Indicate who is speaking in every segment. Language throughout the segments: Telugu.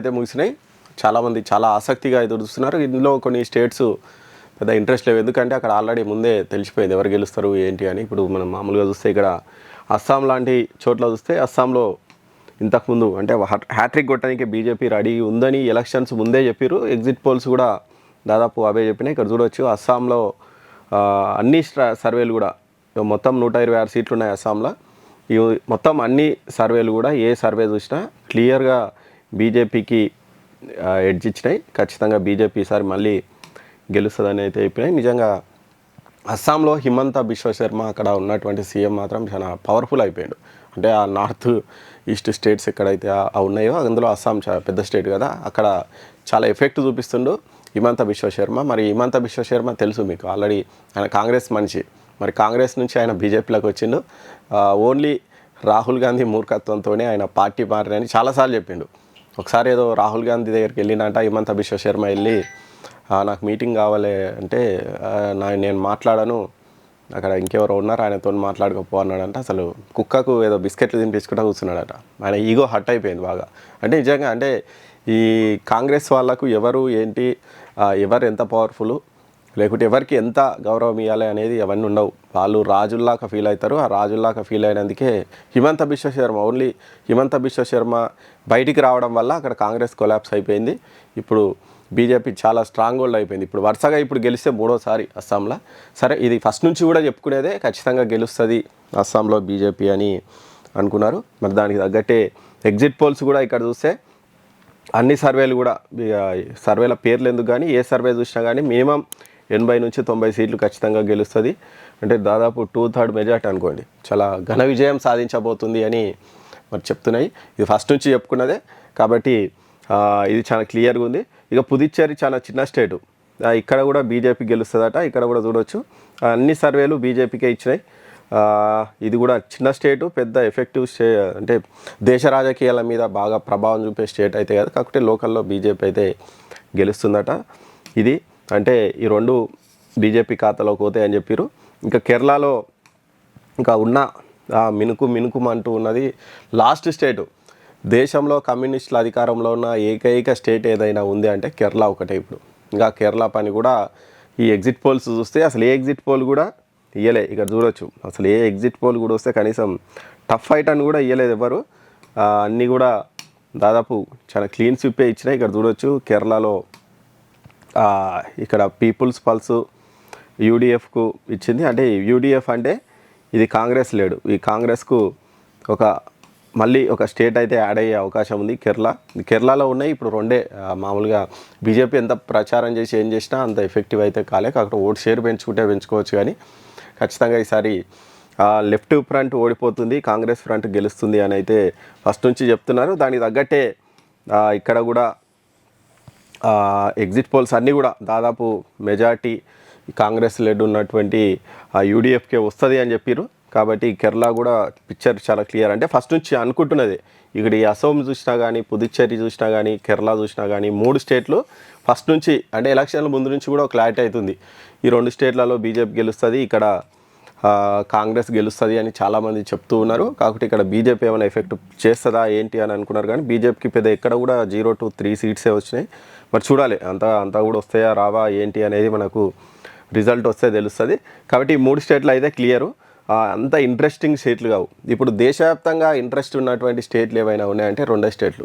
Speaker 1: అయితే ముగిసినాయి. చాలామంది చాలా ఆసక్తిగా ఎదురు చూస్తున్నారు. ఇందులో కొన్ని స్టేట్స్ పెద్ద ఇంట్రెస్ట్ లేవు, ఎందుకంటే అక్కడ ఆల్రెడీ ముందే తెలిసిపోయింది ఎవరు గెలుస్తారు ఏంటి అని. ఇప్పుడు మనం మామూలుగా చూస్తే ఇక్కడ అస్సాం లాంటి చోట్ల చూస్తే అస్సాంలో ఇంతకుముందు అంటే హ్యాట్రిక్ కొట్టడానికి బీజేపీ రెడీ ఉందని ఎలక్షన్స్ ముందే చెప్పారు. ఎగ్జిట్ పోల్స్ కూడా దాదాపు అవే చెప్పినాయి. ఇక్కడ చూడవచ్చు అస్సాంలో అన్ని సర్వేలు కూడా మొత్తం 126 సీట్లు ఉన్నాయి అస్సాంలో. ఈ మొత్తం అన్ని సర్వేలు కూడా ఏ సర్వే చూసినా క్లియర్గా బీజేపీకి ఎడ్జ్ ఇచ్చినాయి. ఖచ్చితంగా బీజేపీ ఈసారి మళ్ళీ గెలుస్తుందని అయితే చెప్పినాయి. నిజంగా అస్సాంలో హిమంత బిశ్వ శర్మ అక్కడ ఉన్నటువంటి సీఎం మాత్రం చాలా పవర్ఫుల్ అయిపోయాడు. అంటే ఆ నార్త్ ఈస్ట్ స్టేట్స్ ఎక్కడైతే ఉన్నాయో అందులో అస్సాం చాలా పెద్ద స్టేట్ కదా, అక్కడ చాలా ఎఫెక్ట్ చూపిస్తుండు హిమంత బిశ్వ శర్మ. మరి హిమంత బిశ్వ శర్మ తెలుసు మీకు, ఆల్రెడీ ఆయన కాంగ్రెస్ మనిషి. మరి కాంగ్రెస్ నుంచి ఆయన బీజేపీలోకి వచ్చిండు. ఓన్లీ రాహుల్ గాంధీ మూర్ఖత్వంతోనే ఆయన పార్టీ మారని చాలాసార్లు చెప్పిండు. ఒకసారి ఏదో రాహుల్ గాంధీ దగ్గరికి వెళ్ళినట్ట హిమంత బిశ్వ శర్మ వెళ్ళి నాకు మీటింగ్ కావాలి అంటే నేను మాట్లాడను, అక్కడ ఇంకెవరో ఉన్నారు ఆయనతో మాట్లాడకపో అన్నాడంట. అసలు కుక్కకు ఏదో బిస్కెట్లు తినిపించుకుంటూ కూర్చున్నాడట. ఆయన ఈగో హట్ అయిపోయింది బాగా. అంటే నిజంగా అంటే ఈ కాంగ్రెస్ వాళ్ళకు ఎవరు ఏంటి, ఎవరు ఎంత పవర్ఫుల్, లేకుంటే ఎవరికి ఎంత గౌరవం ఇవ్వాలి అనేది అవన్నీ ఉండవు. వాళ్ళు రాజుల్లాగా ఫీల్ అవుతారు. ఆ రాజుల్లాగా ఫీల్ అయినందుకే హిమంత బిశ్వ శర్మ, ఓన్లీ హిమంత బిశ్వ శర్మ బయటికి రావడం వల్ల అక్కడ కాంగ్రెస్ కొలాప్స్ అయిపోయింది. ఇప్పుడు బీజేపీ చాలా స్ట్రాంగ్ హోల్డ్ అయిపోయింది. ఇప్పుడు వరుసగా ఇప్పుడు గెలిస్తే 3వ అస్సాంలో. సరే, ఇది ఫస్ట్ నుంచి కూడా చెప్పుకునేదే ఖచ్చితంగా గెలుస్తుంది అస్సాంలో బీజేపీ అని అనుకున్నారు. మరి దానికి తగ్గట్టే ఎగ్జిట్ పోల్స్ కూడా ఇక్కడ చూస్తే అన్ని సర్వేలు కూడా, సర్వేల పేర్లు ఎందుకు కానీ ఏ సర్వే చూసినా కానీ మినిమం 80 నుంచి 90 సీట్లు ఖచ్చితంగా గెలుస్తుంది. అంటే దాదాపు 2/3 మెజార్టీ అనుకోండి. చాలా ఘన విజయం సాధించబోతుంది అని మరి చెప్తున్నాయి. ఇది ఫస్ట్ నుంచి చెప్పుకున్నదే కాబట్టి ఇది చాలా క్లియర్గా ఉంది. ఇక పుదుచ్చేరి చాలా చిన్న స్టేటు, ఇక్కడ కూడా బీజేపీ గెలుస్తుందట. ఇక్కడ కూడా చూడవచ్చు అన్ని సర్వేలు బీజేపీకే ఇచ్చినాయి. ఇది కూడా చిన్న స్టేటు, పెద్ద ఎఫెక్టివ్ అంటే దేశ రాజకీయాల మీద బాగా ప్రభావం చూపే స్టేట్ అయితే కదా, కాకపోతే లోకల్లో బీజేపీ అయితే గెలుస్తుందట. ఇది అంటే ఈ రెండు బీజేపీ ఖాతాలోకి పోతాయి అని చెప్పారు. ఇంకా కేరళలో ఇంకా ఉన్న మినుకుమంటూ ఉన్నది లాస్ట్ స్టేటు. దేశంలో కమ్యూనిస్టుల అధికారంలో ఉన్న ఏకైక స్టేట్ ఏదైనా ఉంది అంటే కేరళ ఒకటే. ఇప్పుడు ఇంకా కేరళ పని కూడా ఈ ఎగ్జిట్ పోల్స్ చూస్తే అసలు ఏ ఎగ్జిట్ పోల్ కూడా ఇయ్యలే. ఇక్కడ చూడొచ్చు అసలు ఏ ఎగ్జిట్ పోల్ కూడా వస్తే కనీసం టఫ్ ఫైట్ అని కూడా ఇయ్యలేదు ఎవరు. అన్నీ కూడా దాదాపు చాలా క్లీన్ స్వీపే ఇచ్చినాయి. ఇక్కడ చూడొచ్చు కేరళలో ఇక్కడ పీపుల్స్ పల్స్ యూడిఎఫ్కు ఇచ్చింది. అంటే యూడిఎఫ్ అంటే ఇది కాంగ్రెస్ లేడు. ఈ కాంగ్రెస్కు మళ్ళీ ఒక స్టేట్ అయితే యాడ్ అయ్యే అవకాశం ఉంది కేరళలో ఉన్నాయి ఇప్పుడు రెండే. మామూలుగా బీజేపీ ఎంత ప్రచారం చేసి ఏం చేసినా అంత ఎఫెక్టివ్ అయితే కాలే. కాకపోతే ఓటు షేర్ పెంచుకోవచ్చు. కానీ ఖచ్చితంగా ఈసారి లెఫ్ట్ ఫ్రంట్ ఓడిపోతుంది, కాంగ్రెస్ ఫ్రంట్ గెలుస్తుంది అని అయితే ఫస్ట్ నుంచి చెప్తున్నారు. దానికి తగ్గట్టే ఇక్కడ కూడా ఎగ్జిట్ పోల్స్ అన్నీ కూడా దాదాపు మెజార్టీ కాంగ్రెస్ లెడ్ ఉన్నటువంటి యూడిఎఫ్కే వస్తుంది అని చెప్పారు. కాబట్టి కేరళ కూడా పిక్చర్ చాలా క్లియర్. అంటే ఫస్ట్ నుంచి అనుకుంటున్నది. ఇక్కడ ఈ అసోం చూసినా కానీ, పుదుచ్చేరి చూసినా కానీ, కేరళ చూసినా కానీ 3 స్టేట్లు ఫస్ట్ నుంచి అంటే ఎలక్షన్ల ముందు నుంచి కూడా క్లారిటీ అవుతుంది. ఈ 2 స్టేట్లలో బీజేపీ గెలుస్తుంది, ఇక్కడ కాంగ్రెస్ గెలుస్తుంది అని చాలామంది చెప్తూ ఉన్నారు. కాకపోతే ఇక్కడ బీజేపీ ఏమైనా ఎఫెక్ట్ చేస్తుందా ఏంటి అని అనుకున్నారు. కానీ బీజేపీకి పెద్ద ఎక్కడ కూడా 0 to 3 సీట్సే వచ్చినాయి. మరి చూడాలి అంతా కూడా వస్తాయా రావా ఏంటి అనేది మనకు రిజల్ట్ వస్తే తెలుస్తుంది. కాబట్టి ఈ 3 స్టేట్లు అయితే క్లియరు. అంత ఇంట్రెస్టింగ్ స్టేట్లు కావు. ఇప్పుడు దేశవ్యాప్తంగా ఇంట్రెస్ట్ ఉన్నటువంటి స్టేట్లు ఏవైనా ఉన్నాయంటే 2 స్టేట్లు.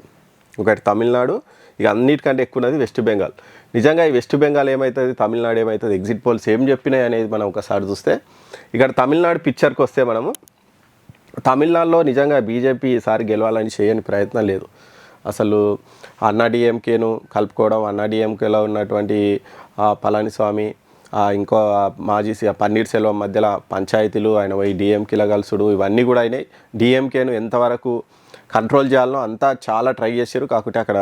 Speaker 1: ఒకటి తమిళనాడు, ఇక అన్నిటికంటే ఎక్కువ ఉన్నది వెస్ట్ బెంగాల్. నిజంగా ఈ వెస్ట్ బెంగాల్ ఏమవుతుంది, తమిళనాడు ఏమవుతుంది, ఎగ్జిట్ పోల్స్ ఏం చెప్పినాయి అనేది మనం ఒకసారి చూస్తే ఇక్కడ తమిళనాడు పిక్చర్కి వస్తే మనము తమిళనాడులో నిజంగా బీజేపీ ఈసారి గెలవాలని చేయని ప్రయత్నం లేదు. అసలు అన్నాడీఎంకేను కలుపుకోవడం, అన్నాడీఎంకేలో ఉన్నటువంటి పళనిస్వామి ఇంకో మాజీ పన్నీర్ సెల్వం మధ్యలో పంచాయతీలు, ఆయన పోయి డిఎంకేలో కలుసుడు, ఇవన్నీ కూడా అయినాయి. డిఎంకేను ఎంతవరకు కంట్రోల్ చేయాలనో అంతా చాలా ట్రై చేశారు. కాకపోతే అక్కడ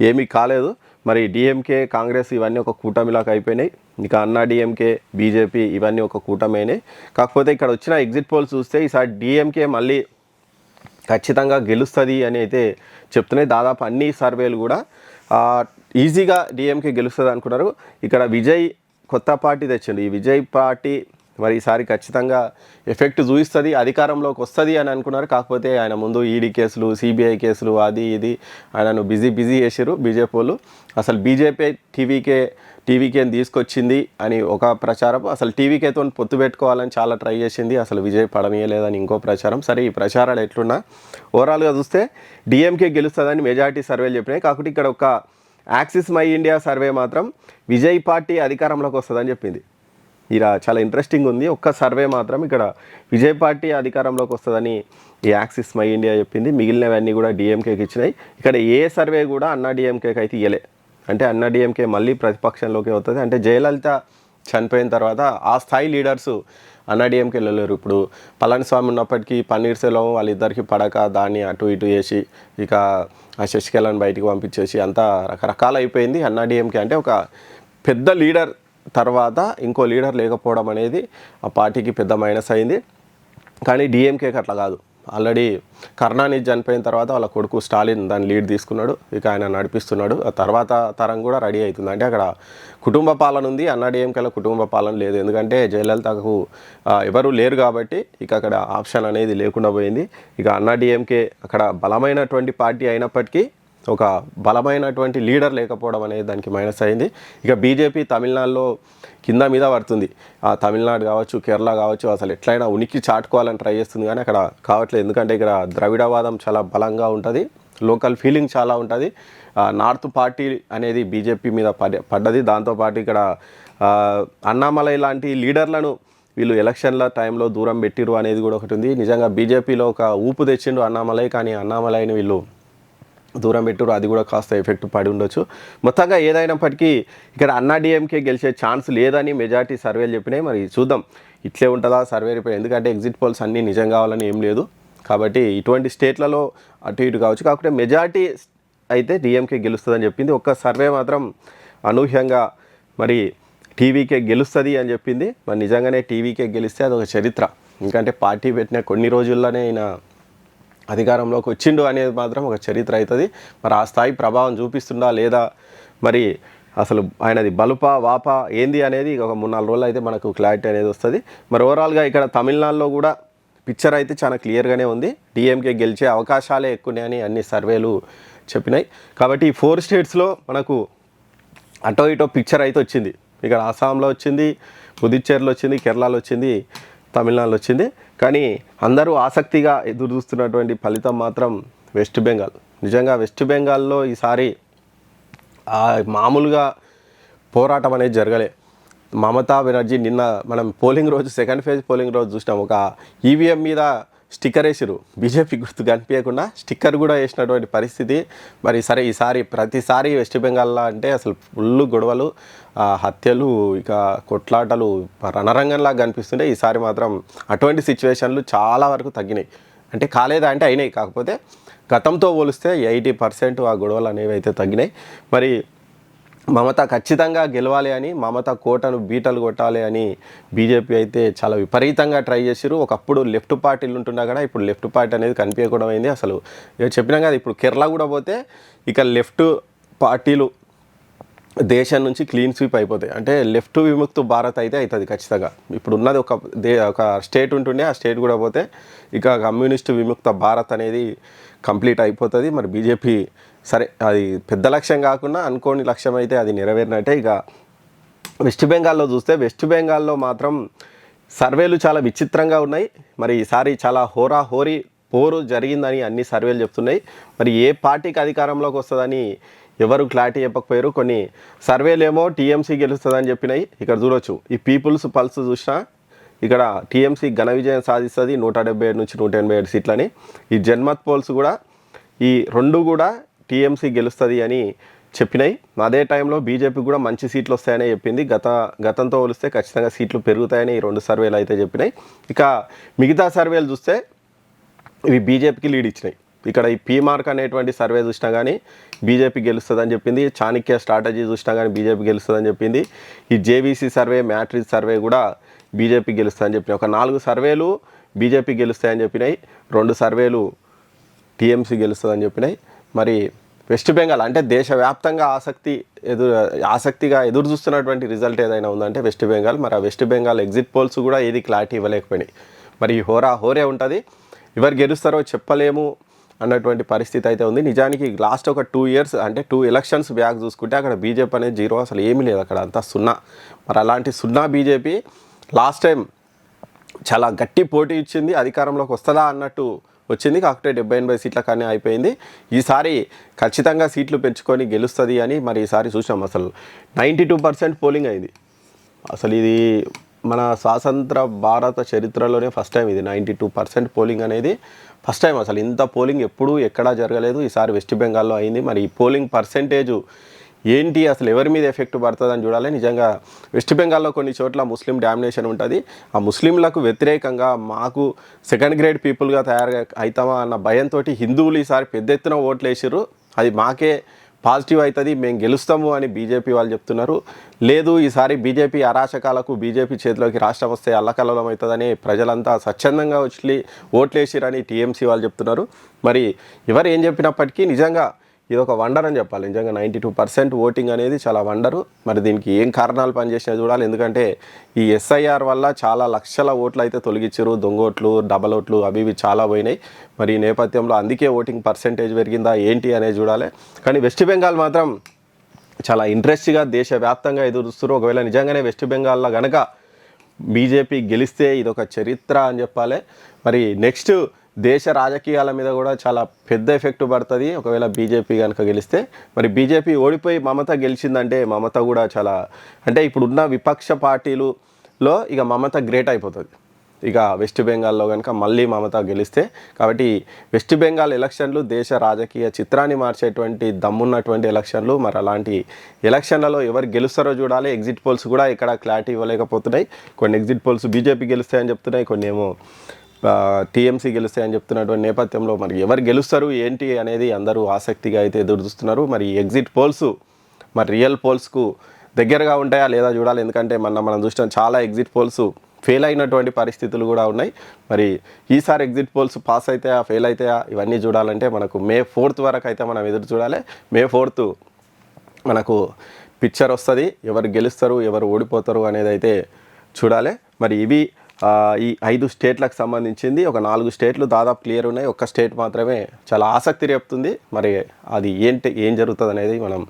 Speaker 1: ఏమీ కాలేదు. మరి డిఎంకే కాంగ్రెస్ ఇవన్నీ ఒక కూటమిలాగా అయిపోయినాయి. ఇక అన్నాడీఎంకే బీజేపీ ఇవన్నీ ఒక కూటమి అయినాయి. కాకపోతే ఇక్కడ వచ్చిన ఎగ్జిట్ పోల్స్ చూస్తే ఈసారి డిఎంకే మళ్ళీ ఖచ్చితంగా గెలుస్తుంది అని అయితే చెప్తున్నాయి. దాదాపు అన్ని సర్వేలు కూడా ఈజీగా డిఎంకే గెలుస్తుంది అనుకున్నారు. ఇక్కడ విజయ్ కొత్త పార్టీ తెచ్చిండు. ఈ విజయ్ పార్టీ మరి ఈసారి ఖచ్చితంగా ఎఫెక్ట్ చూపిస్తుంది, అధికారంలోకి వస్తుంది అని అనుకున్నారు. కాకపోతే ఆయన ముందు ఈడీ కేసులు, సిబిఐ కేసులు, అది ఇది ఆయనను బిజీ చేసారు బీజేపీ వాళ్ళు. అసలు బీజేపీ టీవీకేని తీసుకొచ్చింది అని ఒక ప్రచారం, అసలు టీవీకేతో పొత్తు పెట్టుకోవాలని చాలా ట్రై చేసింది, అసలు విజయ్ పడనీయలేదని ఇంకో ప్రచారం. సరే, ఈ ప్రచారాలు ఎట్లున్నా ఓవరాల్గా చూస్తే డిఎంకే గెలుస్తుందని మెజారిటీ సర్వేలు చెప్పినాయి. కాకపోతే ఇక్కడ ఒక యాక్సిస్ మై ఇండియా సర్వే మాత్రం విజయ్ పార్టీ అధికారంలోకి వస్తుందని చెప్పింది. ఇలా చాలా ఇంట్రెస్టింగ్ ఉంది. ఒక్క సర్వే మాత్రం ఇక్కడ విజయ్ పార్టీ అధికారంలోకి వస్తుందని ఈ యాక్సిస్ మై ఇండియా చెప్పింది. మిగిలినవన్నీ కూడా డిఎంకేకి ఇచ్చినాయి. ఇక్కడ ఏ సర్వే కూడా అన్నా డిఎంకేకి అయితే ఇయ్యలే. అంటే అన్నా డిఎంకే మళ్ళీ ప్రతిపక్షంలోకి వస్తుంది. అంటే జయలలిత చనిపోయిన తర్వాత ఆ స్థాయి లీడర్సు అన్నా డిఎంకే వెళ్ళలేరు. ఇప్పుడు పళనిస్వామి ఉన్నప్పటికీ పన్నీర్ సెల్వం వాళ్ళిద్దరికి పడక దాన్ని అటు ఇటు చేసి ఇక ఆ శశికళను బయటికి పంపించేసి అంతా రకరకాలు అయిపోయింది అన్నా డిఎంకే. అంటే ఒక పెద్ద లీడర్ తర్వాత ఇంకో లీడర్ లేకపోవడం అనేది ఆ పార్టీకి పెద్ద మైనస్ అయింది. కానీ డిఎంకేకి అట్లా కాదు. ఆల్రెడీ కరుణానిధి చనిపోయిన తర్వాత వాళ్ళ కొడుకు స్టాలిన్ దాన్ని లీడ్ తీసుకున్నాడు, ఇక ఆయన నడిపిస్తున్నాడు. ఆ తర్వాత తరం కూడా రెడీ అవుతుంది. అంటే అక్కడ కుటుంబ పాలన ఉంది, అన్నా డిఎంకేలో కుటుంబ పాలన లేదు. ఎందుకంటే జయలలితకు ఎవరు లేరు కాబట్టి ఇక అక్కడ ఆప్షన్ అనేది లేకుండా పోయింది. ఇక అన్నా డిఎంకే అక్కడ బలమైనటువంటి పార్టీ అయినప్పటికీ ఒక బలమైనటువంటి లీడర్ లేకపోవడం అనేది దానికి మైనస్ అయింది. ఇక బీజేపీ తమిళనాడులో కింద మీద పడుతుంది. తమిళనాడు కావచ్చు, కేరళ కావచ్చు, అసలు ఎట్లయినా ఉనికి చాటుకోవాలని ట్రై చేస్తుంది, కానీ అక్కడ కావట్లేదు. ఎందుకంటే ఇక్కడ ద్రవిడవాదం చాలా బలంగా ఉంటుంది, లోకల్ ఫీలింగ్ చాలా ఉంటుంది. నార్త్ పార్టీ అనేది బీజేపీ మీద పడ్డది. దాంతోపాటు ఇక్కడ అన్నామలై లాంటి లీడర్లను వీళ్ళు ఎలక్షన్ల టైంలో దూరం పెట్టిరు అనేది కూడా ఒకటి ఉంది. నిజంగా బీజేపీలో ఒక ఊపు తెచ్చిండు అన్నామలై, కానీ అన్నామలైని వీళ్ళు దూరం పెట్టారు. అది కూడా కాస్త ఎఫెక్ట్ పడి ఉండొచ్చు. మొత్తంగా ఏదైనప్పటికీ ఇక్కడ అన్నా డిఎంకే గెలిచే ఛాన్స్ లేదని మెజారిటీ సర్వేలు చెప్పినాయి. మరి చూద్దాం ఇట్లే ఉంటుందా సర్వే రిపోర్ట్. ఎందుకంటే ఎగ్జిట్ పోల్స్ అన్నీ నిజం కావాలని ఏం లేదు కాబట్టి ఇటువంటి స్టేట్లలో అటు ఇటు కావచ్చు. కాకపోతే మెజారిటీ అయితే డిఎంకే గెలుస్తుందని చెప్పింది. ఒక్క సర్వే మాత్రం అనూహ్యంగా మరి టీవీకే గెలుస్తుంది అని చెప్పింది. మరి నిజంగానే టీవీకే గెలిస్తే అదొక చరిత్ర. ఎందుకంటే పార్టీ పెట్టిన కొన్ని రోజుల్లోనే ఆయన అధికారంలోకి వచ్చిండు అనేది మాత్రం ఒక చరిత్ర అవుతుంది. మరి ఆ స్థాయి ప్రభావం చూపిస్తుందా లేదా, మరి అసలు ఆయనది బలుపా వాపా ఏంది అనేది ఒక 3-4 రోజులు అయితే మనకు క్లారిటీ అనేది వస్తుంది. మరి ఓవరాల్గా ఇక్కడ తమిళనాడులో కూడా పిక్చర్ అయితే చాలా క్లియర్గానే ఉంది. డిఎంకే గెలిచే అవకాశాలే ఎక్కువని అన్ని సర్వేలు చెప్పినాయి. కాబట్టి ఈ 4 స్టేట్స్లో మనకు అటో ఇటో పిక్చర్ అయితే వచ్చింది. ఇక్కడ అస్సాంలో వచ్చింది, పుదుచ్చేరిలో వచ్చింది, కేరళలో వచ్చింది, తమిళనాడులో వచ్చింది. కానీ అందరూ ఆసక్తిగా ఎదురు చూస్తున్నటువంటి ఫలితం మాత్రం వెస్ట్ బెంగాల్. నిజంగా వెస్ట్ బెంగాల్లో ఈసారి మామూలుగా పోరాటం అనేది జరగలే. మమతా బెనర్జీ నిన్న మనం పోలింగ్ రోజు సెకండ్ ఫేజ్ పోలింగ్ రోజు చూసినాం, ఒక ఈవీఎం మీద స్టిక్కర్ వేసారు, బీజేపీ గుర్తు కనిపించకుండా స్టిక్కర్ కూడా వేసినటువంటి పరిస్థితి. మరి సరే, ఈసారి ప్రతిసారి వెస్ట్ బెంగాల్లో అంటే అసలు ఫుల్ గొడవలు, హత్యలు, ఇక కొట్లాటలు రణరంగంలా కనిపిస్తుంటే ఈసారి మాత్రం అటువంటి సిచ్యువేషన్లు చాలా వరకు తగ్గినాయి. అంటే కాలేదా అంటే అయినాయి, కాకపోతే గతంతో పోలిస్తే 80% ఆ గొడవలు అనేవి అయితే తగ్గినాయి. మరి మమత ఖచ్చితంగా గెలవాలి అని, మమత కోటను బీటలు కొట్టాలి అని బీజేపీ అయితే చాలా విపరీతంగా ట్రై చేసారు. ఒకప్పుడు లెఫ్ట్ పార్టీలు ఉంటున్నా కూడా ఇప్పుడు లెఫ్ట్ పార్టీ అనేది కనిపించకుండా అయింది. అసలు చెప్పినాం కదా, ఇప్పుడు కేరళ కూడా పోతే ఇక లెఫ్ట్ పార్టీలు దేశం నుంచి క్లీన్ స్వీప్ అయిపోతాయి. అంటే లెఫ్ట్ విముక్త భారత్ అయితే అవుతుంది ఖచ్చితంగా. ఇప్పుడు ఉన్నది ఒక స్టేట్ ఉంటుండే, ఆ స్టేట్ కూడా పోతే ఇక కమ్యూనిస్ట్ విముక్త భారత్ అనేది కంప్లీట్ అయిపోతుంది. మరి బీజేపీ సరే, అది పెద్ద లక్ష్యం కాకుండా అనుకోని లక్ష్యం అయితే అది నెరవేరినట్టే. ఇక వెస్ట్ బెంగాల్లో చూస్తే, వెస్ట్ బెంగాల్లో మాత్రం సర్వేలు చాలా విచిత్రంగా ఉన్నాయి. మరి ఈసారి చాలా హోరీ పోరు జరిగిందని అన్ని సర్వేలు చెప్తున్నాయి. మరి ఏ పార్టీకి అధికారంలోకి వస్తుందని ఎవరు క్లారిటీ చెప్పకపోయారు. కొన్ని సర్వేలు ఏమో టీఎంసీ గెలుస్తుందని చెప్పినాయి. ఇక్కడ చూడొచ్చు, ఈ పీపుల్స్ పల్స్ చూసినా ఇక్కడ టీఎంసీ ఘన విజయం సాధిస్తుంది, 177 నుంచి 187 సీట్లని. ఈ జన్మత్ పోల్స్ కూడా ఈ రెండు కూడా టీఎంసీ గెలుస్తుంది అని చెప్పినాయి. అదే టైంలో బీజేపీ కూడా మంచి సీట్లు వస్తాయని చెప్పింది. గతంతో పోలిస్తే ఖచ్చితంగా సీట్లు పెరుగుతాయని ఈ 2 సర్వేలు అయితే చెప్పినాయి. ఇక మిగతా సర్వేలు చూస్తే ఇవి బీజేపీకి లీడ్ ఇచ్చినాయి. ఇక్కడ ఈ పీమార్క్ అనేటువంటి సర్వే చూసినా కానీ బీజేపీ గెలుస్తుందని చెప్పింది. చాణక్య స్ట్రాటజీ చూసినా కానీ బీజేపీ గెలుస్తుందని చెప్పింది. ఈ జేవీసీ సర్వే, మ్యాట్రిక్స్ సర్వే కూడా బీజేపీ గెలుస్తుందని చెప్పినాయి. ఒక 4 సర్వేలు బీజేపీ గెలుస్తాయని చెప్పినాయి, 2 సర్వేలు టీఎంసీ గెలుస్తుందని చెప్పినాయి. మరి వెస్ట్ బెంగాల్ అంటే దేశవ్యాప్తంగా ఆసక్తిగా ఎదురు చూస్తున్నటువంటి రిజల్ట్ ఏదైనా ఉందంటే వెస్ట్ బెంగాల్. మరి ఆ వెస్ట్ బెంగాల్ ఎగ్జిట్ పోల్స్ కూడా ఏది క్లారిటీ ఇవ్వలేకపోయినాయి. మరి హోరే ఉంటుంది, ఎవరు గెలుస్తారో చెప్పలేము అన్నటువంటి పరిస్థితి అయితే ఉంది. నిజానికి లాస్ట్ ఒక 2 years అంటే 2 elections బ్యాక్ చూసుకుంటే అక్కడ బీజేపీ అనేది జీరో, అసలు ఏమీ లేదు, అక్కడ అంతా సున్నా. మరి అలాంటి సున్నా బీజేపీ లాస్ట్ టైం చాలా గట్టి పోటీ ఇచ్చింది, అధికారంలోకి వస్తుందా అన్నట్టు వచ్చింది, కాకపోతే 70-80 సీట్ల కానీ అయిపోయింది. ఈసారి ఖచ్చితంగా సీట్లు పెంచుకొని గెలుస్తుంది అని మరి ఈసారి చూసాం. అసలు 92% పోలింగ్ అయింది. అసలు ఇది మన స్వాతంత్ర భారత చరిత్రలోనే ఫస్ట్ టైం ఇది 92% పోలింగ్ అనేది ఫస్ట్ టైం. అసలు ఇంత పోలింగ్ ఎప్పుడూ ఎక్కడా జరగలేదు, ఈసారి వెస్ట్ బెంగాల్లో అయింది. మరి ఈ పోలింగ్ పర్సెంటేజు ఏంటి, అసలు ఎవరి మీద ఎఫెక్ట్ పడుతుందని చూడాలి. నిజంగా వెస్ట్ బెంగాల్లో కొన్ని చోట్ల ముస్లిం డామినేషన్ ఉంటుంది. ఆ ముస్లింలకు వ్యతిరేకంగా మాకు సెకండ్ గ్రేడ్ పీపుల్గా తయారు అవుతామా అన్న భయంతో హిందువులు ఈసారి పెద్ద ఎత్తున ఓట్లు వేసారు. అది మాకే పాజిటివ్ అవుతుంది, మేము గెలుస్తాము అని బీజేపీ వాళ్ళు చెప్తున్నారు. లేదు, ఈసారి బీజేపీ అరాచకాలకు బీజేపీ చేతిలోకి రాష్ట్రం వస్తే అల్లకల్లోలం అవుతుందని ప్రజలంతా స్వచ్ఛందంగా వచ్చి ఓట్లు వేసిరని టీఎంసీ వాళ్ళు చెప్తున్నారు. మరి ఎవరు ఏం చెప్పినప్పటికీ నిజంగా ఇది ఒక వండర్ అని చెప్పాలి. నిజంగా 92% ఓటింగ్ అనేది చాలా వండరు. మరి దీనికి ఏం కారణాలు పనిచేసినా చూడాలి. ఎందుకంటే ఈ ఎస్ఐఆర్ వల్ల చాలా లక్షల ఓట్లు అయితే తొలగించారు, దొంగ ఓట్లు, డబల్ ఓట్లు అవి ఇవి చాలా పోయినాయి. మరి ఈ నేపథ్యంలో అందుకే ఓటింగ్ పర్సెంటేజ్ పెరిగిందా ఏంటి అనేది చూడాలి. కానీ వెస్ట్ బెంగాల్ మాత్రం చాలా ఇంట్రెస్ట్గా దేశవ్యాప్తంగా ఎదురుస్తారు. ఒకవేళ నిజంగానే వెస్ట్ బెంగాల్లో కనుక బీజేపీ గెలిస్తే ఇదొక చరిత్ర అని చెప్పాలి. మరి నెక్స్ట్ దేశ రాజకీయాల మీద కూడా చాలా పెద్ద ఎఫెక్ట్ పడుతుంది ఒకవేళ బీజేపీ కనుక గెలిస్తే. మరి బీజేపీ ఓడిపోయి మమత గెలిచిందంటే మమత కూడా చాలా అంటే ఇప్పుడున్న విపక్ష పార్టీలలో ఇక మమత గ్రేట్ అయిపోతుంది ఇక వెస్ట్ బెంగాల్లో కనుక మళ్ళీ మమత గెలిస్తే. కాబట్టి వెస్ట్ బెంగాల్ ఎలక్షన్లు దేశ రాజకీయ చిత్రాన్ని మార్చేటువంటి దమ్మున్నటువంటి ఎలక్షన్లు. మరి అలాంటి ఎలక్షన్లలో ఎవరు గెలుస్తారో చూడాలి. ఎగ్జిట్ పోల్స్ కూడా ఇక్కడ క్లారిటీ ఇవ్వలేకపోతున్నాయి. కొన్ని ఎగ్జిట్ పోల్స్ బీజేపీ గెలుస్తాయని చెప్తున్నాయి, కొన్ని ఏమో టీఎంసీ గెలుస్తాయని చెప్తున్నటువంటి నేపథ్యంలో మరి ఎవరు గెలుస్తారు ఏంటి అనేది అందరూ ఆసక్తిగా అయితే ఎదురు చూస్తున్నారు. మరి ఎగ్జిట్ పోల్స్ మరి రియల్ పోల్స్కు దగ్గరగా ఉంటాయా లేదా చూడాలి. ఎందుకంటే మనం చూసిన చాలా ఎగ్జిట్ పోల్స్ ఫెయిల్ అయినటువంటి పరిస్థితులు కూడా ఉన్నాయి. మరి ఈసారి ఎగ్జిట్ పోల్స్ పాస్ అవుతాయా ఫెయిల్ అవుతాయా ఇవన్నీ చూడాలంటే మనకు May 4th వరకు అయితే మనం ఎదురు చూడాలి. May 4th మనకు పిక్చర్ వస్తుంది, ఎవరు గెలుస్తారు ఎవరు ఓడిపోతారు అనేది అయితే చూడాలి. మరి ఇవి ఈ 5 స్టేట్లకు సంబంధించింది. ఒక 4 స్టేట్లు దాదాపు క్లియర్ ఉన్నాయి, ఒక్క స్టేట్ మాత్రమే చాలా ఆసక్తి రేపుతుంది. మరి అది ఏం జరుగుతుంది అనేది మనం